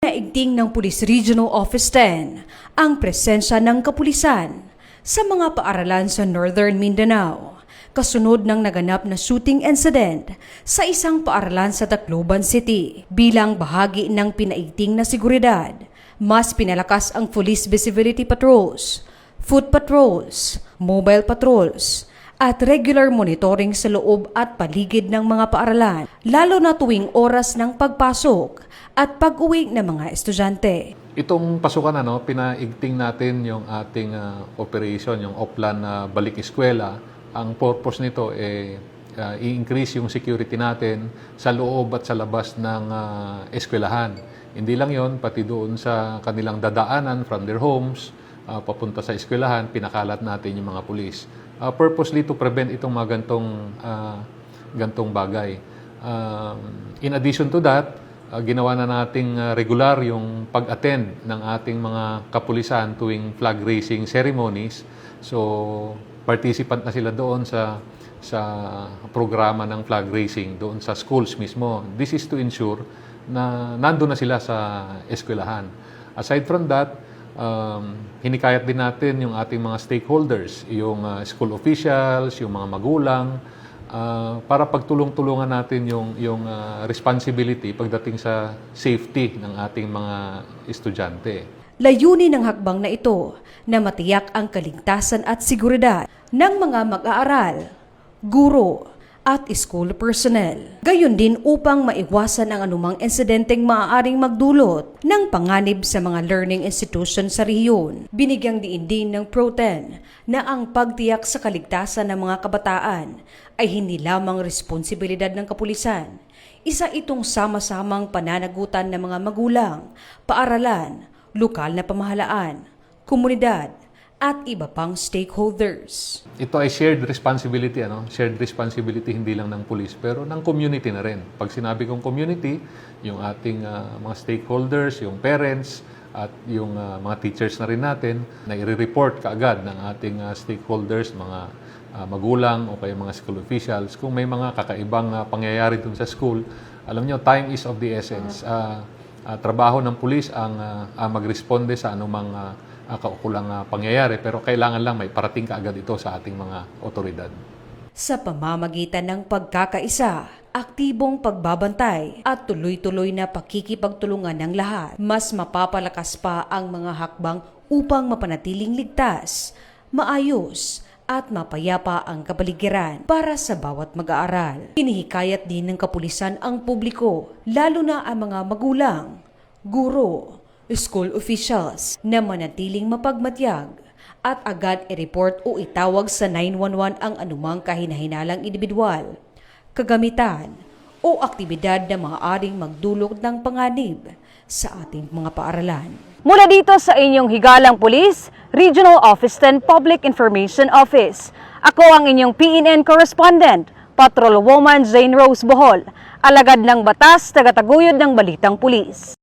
Naigting ng Police Regional Office 10 ang presensya ng kapulisan sa mga paaralan sa Northern Mindanao kasunod ng naganap na shooting incident sa isang paaralan sa Tacloban City. Bilang bahagi ng pinaigting na seguridad, mas pinalakas ang police visibility patrols, foot patrols, mobile patrols, at regular monitoring sa loob at paligid ng mga paaralan, lalo na tuwing oras ng pagpasok at pag-uwi ng mga estudyante. Itong pasukan, pinaigting natin yung ating operation, yung Oplan Balik Eskwela. Ang purpose nito i-increase yung security natin sa loob at sa labas ng eskwelahan. Hindi lang yon, pati doon sa kanilang dadaanan from their homes, papunta sa eskwelahan, pinakalat natin yung mga pulis. Purposely to prevent itong mga gantong bagay. In addition to that, ginawa na nating regular yung pag-attend ng ating mga kapulisan tuwing flag raising ceremonies. So, participant na sila doon sa programa ng flag raising doon sa schools mismo. This is to ensure na nandun na sila sa eskwelahan. Aside from that, hinikayat din natin yung ating mga stakeholders, yung school officials, yung mga magulang, para pagtulong-tulungan natin yung responsibility pagdating sa safety ng ating mga estudyante. Layunin ng hakbang na ito na matiyak ang kaligtasan at seguridad ng mga mag-aaral, guro, at school personnel. Gayon din upang maiwasan ang anumang insidenteng maaaring magdulot ng panganib sa mga learning institution sa rehiyon. Binigyang diin din ng Pro-10 na ang pagtiyak sa kaligtasan ng mga kabataan ay hindi lamang responsibilidad ng kapulisan. Isa itong sama-samang pananagutan ng mga magulang, paaralan, lokal na pamahalaan, komunidad, at iba pang stakeholders. Ito ay shared responsibility, Shared responsibility hindi lang ng police, pero ng community na rin. Pag sinabi kong community, yung ating mga stakeholders, yung parents, at yung mga teachers na rin natin, na i-report kaagad ng ating stakeholders, mga magulang o kaya mga school officials, kung may mga kakaibang pangyayari dun sa school. Alam nyo, time is of the essence. Trabaho ng police ang magresponde sa anumang kaukulang pangyayari, pero kailangan lang may parating kaagad ito sa ating mga otoridad. Sa pamamagitan ng pagkakaisa, aktibong pagbabantay at tuloy-tuloy na pakikipagtulungan ng lahat, mas mapapalakas pa ang mga hakbang upang mapanatiling ligtas, maayos, at mapayapa ang kapaligiran para sa bawat mag-aaral. Hinihikayat din ng kapulisan ang publiko, lalo na ang mga magulang, guro, school officials na manatiling mapagmatyag at agad i-report o itawag sa 911 ang anumang kahinahinalang individual, kagamitan o aktibidad na maaaring magdulot ng panganib sa ating mga paaralan. Mula dito sa inyong higalang pulis, Regional Office 10 Public Information Office. Ako ang inyong PNN correspondent, Patrolwoman Jane Rose Bohol, alagad ng batas, tagataguyod ng Balitang Pulis.